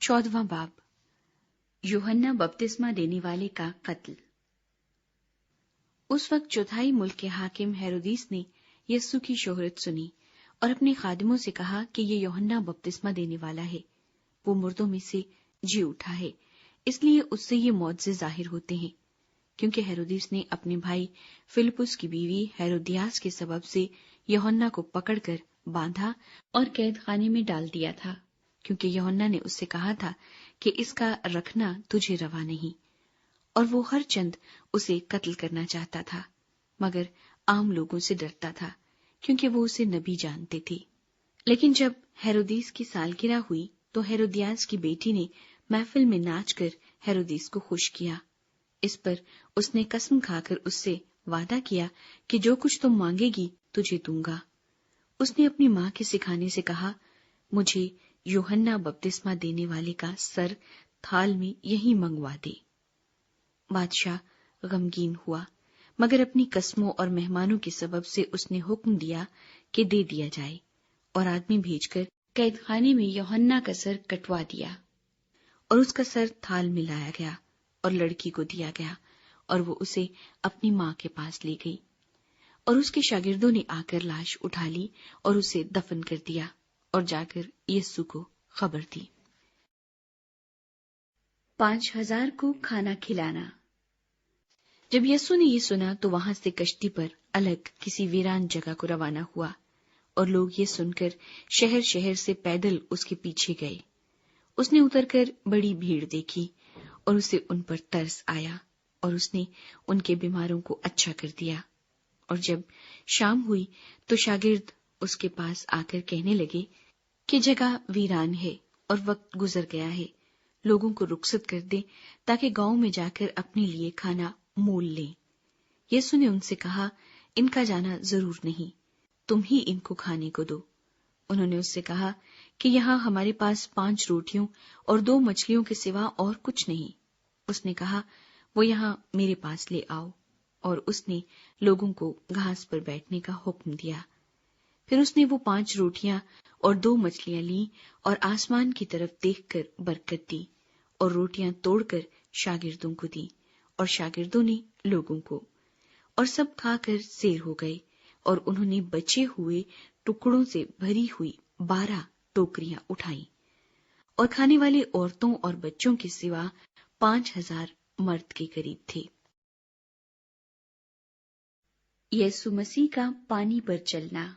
14वां बाब, यूहन्ना बपतिस्मा देने वाले का कत्ल। उस वक्त चौथाई मुल्क के हाकिम हेरोदिस ने यस्सु की शोहरत सुनी और अपने खादिमों से कहा कि ये यूहन्ना बपतिस्मा देने वाला है, वो मुर्दों में से जी उठा है, इसलिए उससे ये मौजज़े जाहिर होते हैं। क्योंकि हेरोदिस ने अपने भाई फिलिपुस की बीवी हेरोदियास के सबब से यूहन्ना को पकड़कर बांधा और कैद खाने में डाल दिया था, क्योंकि यूहन्ना ने उससे कहा था कि इसका रखना तुझे रवा नहीं, और वो हर चंद उसे कत्ल करना चाहता था, मगर आम लोगों से डरता था, क्योंकि वो उसे नबी जानते थे। लेकिन जब हेरोदिस की सालगिरह हुई तो हेरोदियास की बेटी ने महफिल में नाचकर हेरोदिस को खुश किया। इस पर उसने कसम खाकर उससे वादा किया कि जो कुछ तुम मांगेगी तुझे दूंगा। उसने अपनी माँ के सिखाने से कहा, मुझे यूहन्ना बपतिस्मा देने वाले का सर थाल में यहीं मंगवा दे। बादशाह गमगीन हुआ, मगर अपनी कस्मों और मेहमानों के सबब से उसने हुक्म दिया कि दे दिया जाए, और आदमी भेजकर कैद खाने में यूहन्ना का सर कटवा दिया, और उसका सर थाल में लाया गया और लड़की को दिया गया, और वो उसे अपनी माँ के पास ले गई। और उसके शागिर्दों ने आकर लाश उठा ली और उसे दफन कर दिया और जाकर यस्सु को खबर दी। 5000 को खाना खिलाना। जब यस्सु ने ये सुना तो वहां से कश्ती पर अलग किसी वीरान जगह को रवाना हुआ, और लोग ये सुनकर शहर शहर से पैदल उसके पीछे गए। उसने उतरकर बड़ी भीड़ देखी और उसे उन पर तरस आया, और उसने उनके बीमारों को अच्छा कर दिया। और जब शाम हुई तो शागिर्द उसके पास आकर कहने लगे कि जगह वीरान है और वक्त गुजर गया है, लोगों को रुखसत कर दे ताकि गांव में जाकर अपने लिए खाना मोल लें। यीशु ने उनसे कहा, इनका जाना जरूर नहीं, तुम ही इनको खाने को दो। उन्होंने उससे कहा कि यहाँ हमारे पास 5 रोटियों और 2 मछलियों के सिवा और कुछ नहीं। उसने कहा, वो यहाँ मेरे पास ले आओ, और उसने लोगों को घास पर बैठने का हुक्म दिया। फिर उसने वो 5 रोटियां और 2 मछलियां ली और आसमान की तरफ देखकर बरकत दी, और रोटियां तोड़कर शागिर्दों को दी, और शागिर्दों ने लोगों को, और सब खाकर सेर हो गए। और उन्होंने बचे हुए टुकड़ों से भरी हुई 12 टोकरियां उठाई, और खाने वाले औरतों और बच्चों के सिवा 5000 मर्द के करीब थे। यीशु मसीह का पानी पर चलना।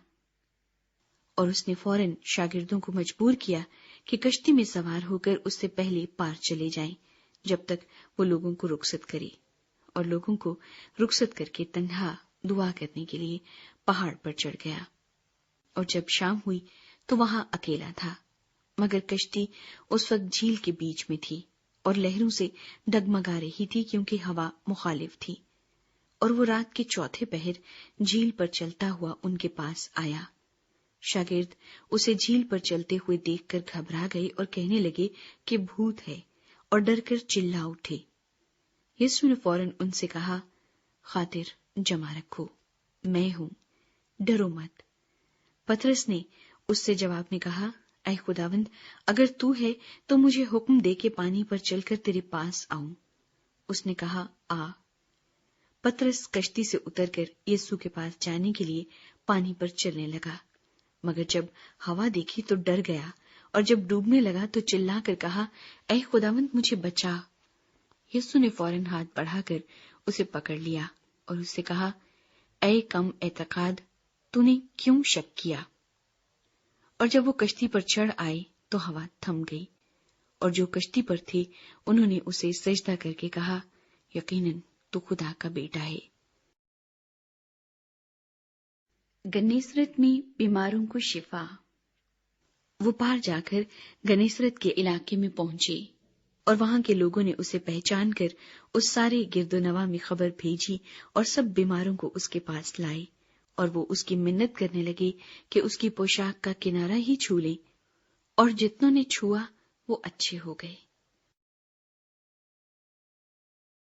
और उसने फौरन शागिर्दों को मजबूर किया कि कश्ती में सवार होकर उससे पहले पार चले जाएं, जब तक वो लोगों को रुखसत करे। और लोगों को रुखसत करके तन्हा दुआ करने के लिए पहाड़ पर चढ़ गया। और जब शाम हुई तो वहां अकेला था, मगर कश्ती उस वक्त झील के बीच में थी और लहरों से डगमगा रही थी, क्योंकि हवा मुखालिफ थी। और वो रात के चौथे पहर झील पर चलता हुआ उनके पास आया। शागिर्द उसे झील पर चलते हुए देखकर घबरा गए और कहने लगे कि भूत है, और डरकर चिल्ला उठे। यीशु ने फौरन उनसे कहा, खातिर जमा रखो, मैं हूं, डरो मत। पतरस ने उससे जवाब में कहा, ऐ खुदावंद, अगर तू है तो मुझे हुक्म दे के पानी पर चलकर तेरे पास आऊं। उसने कहा, आ। पतरस कश्ती से उतरकर यीशु के पास जाने के लिए पानी पर चलने लगा, मगर जब हवा देखी तो डर गया, और जब डूबने लगा तो चिल्लाकर कहा, ऐ खुदावंद, मुझे बचा। यीशु ने फौरन हाथ बढ़ाकर उसे पकड़ लिया और उससे कहा, ऐ कम एतकाद, तूने क्यों शक किया? और जब वो कश्ती पर चढ़ आए तो हवा थम गई, और जो कश्ती पर थे उन्होंने उसे सजदा करके कहा, यकीनन तू खुदा का बेटा है। गन्नेसरत में बीमारों को शिफा। वो पार जाकर गन्नेसरत के इलाके में पहुंचे, और वहां के लोगों ने उसे पहचान कर उस सारे गिरदोनवा में खबर भेजी और सब बीमारों को उसके पास लाए, और वो उसकी मिन्नत करने लगे कि उसकी पोशाक का किनारा ही छू ले, और जितनों ने छुआ वो अच्छे हो गए।